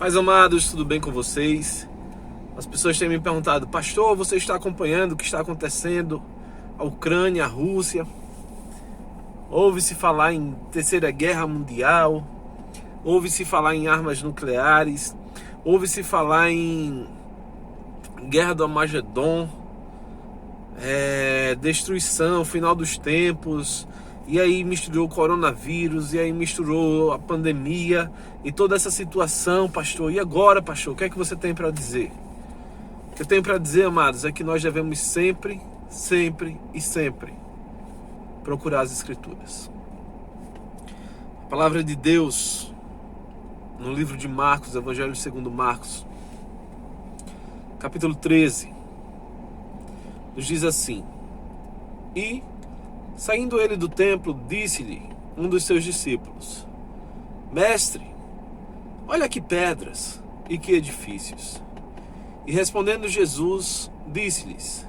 Pais amados, tudo bem com vocês? As pessoas têm me perguntado: pastor, você está acompanhando o que está acontecendo? A Ucrânia, a Rússia. Ouve-se falar em terceira guerra mundial, ouve-se falar em armas nucleares, ouve-se falar em guerra do Armagedon, destruição, final dos tempos. E aí misturou o coronavírus, e aí misturou a pandemia e toda essa situação, pastor. E agora, pastor, o que é que você tem para dizer? O que eu tenho para dizer, amados, é que nós devemos sempre procurar as Escrituras. A palavra de Deus, no livro de Marcos, Evangelho segundo Marcos, capítulo 13, nos diz assim: E, saindo ele do templo, disse-lhe um dos seus discípulos: Mestre, olha que pedras e que edifícios. E respondendo Jesus, disse-lhes: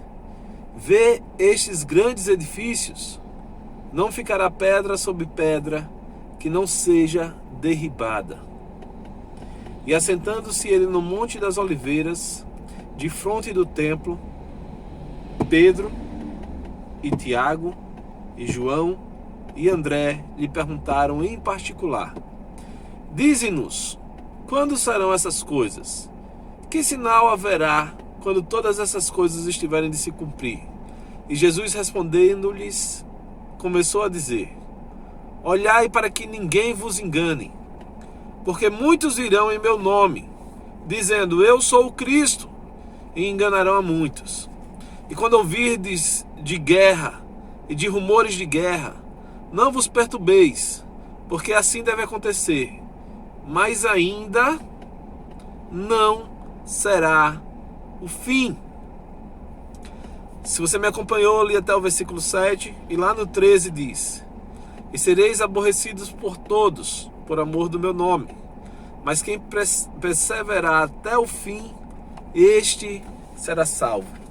Vê estes grandes edifícios? Não ficará pedra sobre pedra que não seja derribada. E assentando-se ele no Monte das Oliveiras, de fronte do templo, Pedro e Tiago e João e André lhe perguntaram em particular: Dize-nos, quando serão essas coisas? Que sinal haverá quando todas essas coisas estiverem de se cumprir? E Jesus, respondendo-lhes, começou a dizer: Olhai para que ninguém vos engane, porque muitos virão em meu nome, dizendo: Eu sou o Cristo, e enganarão a muitos. E quando ouvirdes de guerra e de rumores de guerra, não vos perturbeis, porque assim deve acontecer, mas ainda não será o fim. Se você me acompanhou ali até o versículo 7, e lá no 13 diz: E sereis aborrecidos por todos, por amor do meu nome, mas quem perseverar até o fim, este será salvo.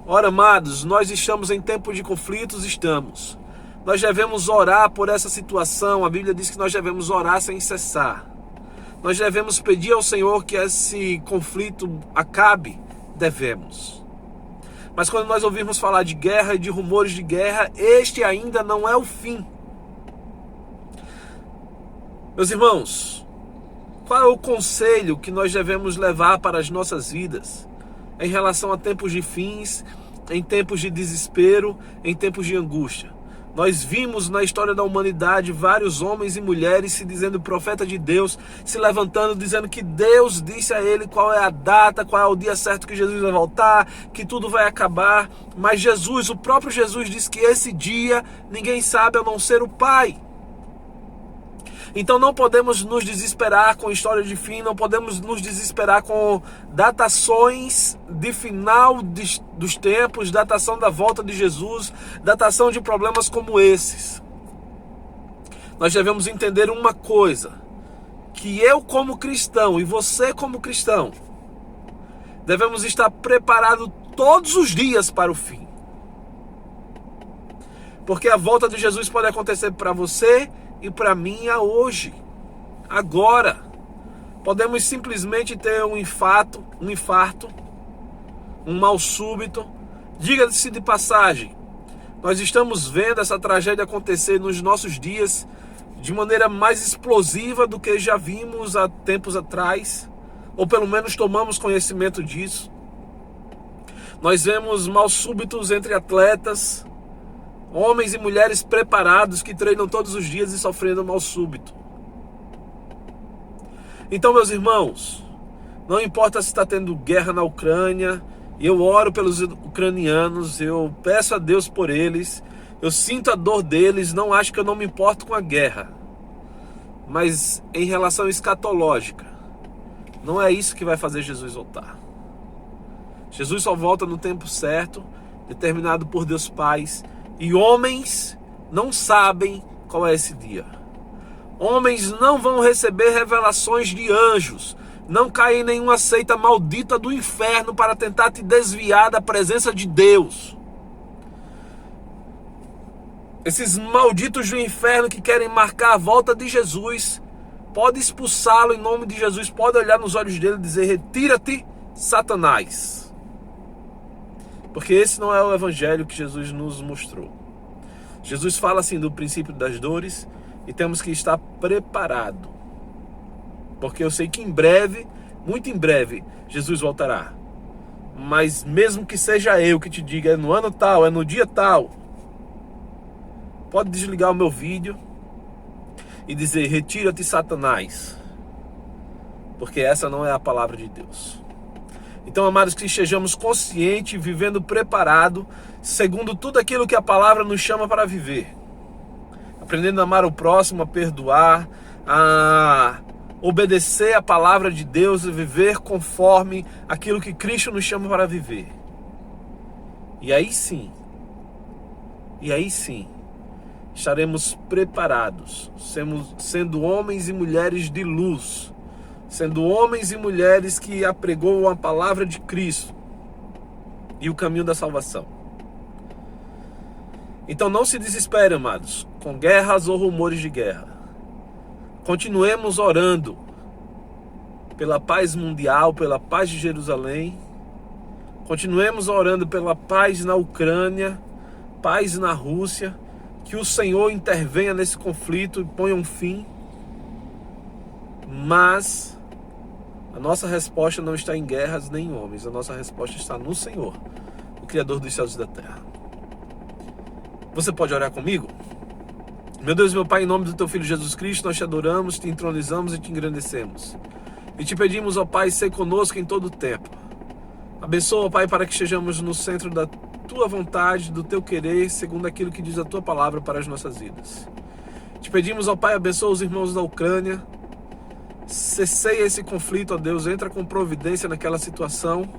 Ora, amados, nós estamos em tempos de conflitos, estamos. Nós devemos orar por essa situação. A Bíblia diz que nós devemos orar sem cessar. Nós devemos pedir ao Senhor que esse conflito acabe. Devemos. Mas quando nós ouvirmos falar de guerra e de rumores de guerra, este ainda não é o fim. Meus irmãos, qual é o conselho que nós devemos levar para as nossas vidas em relação a tempos de fins, em tempos de desespero, em tempos de angústia? Nós vimos na história da humanidade vários homens e mulheres se dizendo profeta de Deus, se levantando, dizendo que Deus disse a ele qual é a data, qual é o dia certo que Jesus vai voltar, que tudo vai acabar. Mas Jesus, o próprio Jesus, disse que esse dia ninguém sabe a não ser o Pai. Então não podemos nos desesperar com história de fim, não podemos nos desesperar com datações de final dos tempos, datação da volta de Jesus, datação de problemas como esses. Nós devemos entender uma coisa, que eu como cristão e você como cristão, devemos estar preparados todos os dias para o fim. Porque a volta de Jesus pode acontecer para você e para mim hoje, agora. Podemos simplesmente ter um infarto, um mal súbito. Diga-se de passagem, nós estamos vendo essa tragédia acontecer nos nossos dias de maneira mais explosiva do que já vimos há tempos atrás, ou pelo menos tomamos conhecimento disso. Nós vemos mal súbitos entre atletas, homens e mulheres preparados que treinam todos os dias e sofrendo mal súbito. Então, meus irmãos, não importa se está tendo guerra na Ucrânia, eu oro pelos ucranianos, eu peço a Deus por eles, eu sinto a dor deles, não acho que eu não me importo com a guerra. Mas em relação escatológica, não é isso que vai fazer Jesus voltar. Jesus só volta no tempo certo, determinado por Deus Pai. E homens não sabem qual é esse dia. Homens não vão receber revelações de anjos. Não caem em nenhuma seita maldita do inferno para tentar te desviar da presença de Deus. Esses malditos do inferno que querem marcar a volta de Jesus pode expulsá-lo em nome de Jesus, pode olhar nos olhos dele e dizer: retira-te, Satanás. Porque esse não é o evangelho que Jesus nos mostrou. Jesus fala assim do princípio das dores e temos que estar preparado. Porque eu sei que em breve, muito em breve, Jesus voltará. Mas mesmo que seja eu que te diga, é no ano tal, é no dia tal, pode desligar o meu vídeo e dizer: retira-te, Satanás. Porque essa não é a palavra de Deus. Então, amados, que estejamos conscientes, vivendo preparado, segundo tudo aquilo que a palavra nos chama para viver. Aprendendo a amar o próximo, a perdoar, a obedecer a palavra de Deus e viver conforme aquilo que Cristo nos chama para viver. E aí sim, estaremos preparados, sendo homens e mulheres de luz, sendo homens e mulheres que apregoam a palavra de Cristo e o caminho da salvação. Então não se desespere, amados, com guerras ou rumores de guerra. Continuemos orando pela paz mundial, pela paz de Jerusalém. Continuemos orando pela paz na Ucrânia, paz na Rússia. Que o Senhor intervenha nesse conflito e ponha um fim. Mas a nossa resposta não está em guerras nem em homens. A nossa resposta está no Senhor, o Criador dos céus e da terra. Você pode orar comigo? Meu Deus e meu Pai, em nome do Teu Filho Jesus Cristo, nós te adoramos, te entronizamos e te engrandecemos. E te pedimos, ó Pai, ser conosco em todo o tempo. Abençoa, ó Pai, para que estejamos no centro da Tua vontade, do Teu querer, segundo aquilo que diz a Tua palavra para as nossas vidas. Te pedimos, ó Pai, abençoa os irmãos da Ucrânia. Cesseia esse conflito, ó Deus, entra com providência naquela situação,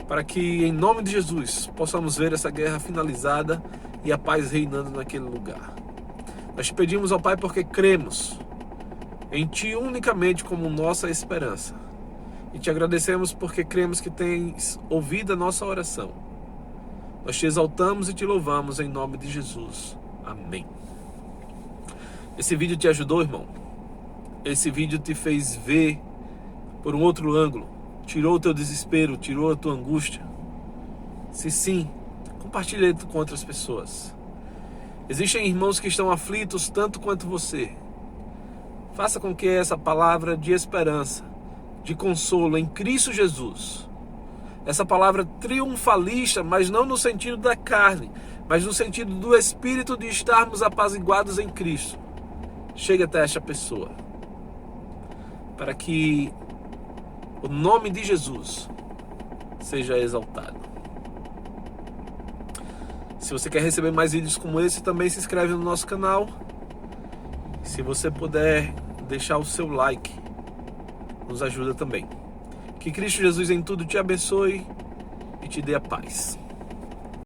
para que, em nome de Jesus, possamos ver essa guerra finalizada e a paz reinando naquele lugar. Nós te pedimos, ó Pai, porque cremos em Ti unicamente como nossa esperança. E te agradecemos porque cremos que tens ouvido a nossa oração. Nós te exaltamos e te louvamos em nome de Jesus. Amém. Esse vídeo te ajudou, irmão? Esse vídeo te fez ver por um outro ângulo? Tirou o teu desespero, tirou a tua angústia? Se sim, compartilhe ele com outras pessoas. Existem irmãos que estão aflitos tanto quanto você. Faça com que essa palavra de esperança, de consolo em Cristo Jesus, essa palavra triunfalista, mas não no sentido da carne, mas no sentido do Espírito de estarmos apaziguados em Cristo, chegue até esta pessoa, para que o nome de Jesus seja exaltado. Se você quer receber mais vídeos como esse, também se inscreve no nosso canal. Se você puder deixar o seu like, nos ajuda também. Que Cristo Jesus em tudo te abençoe e te dê a paz.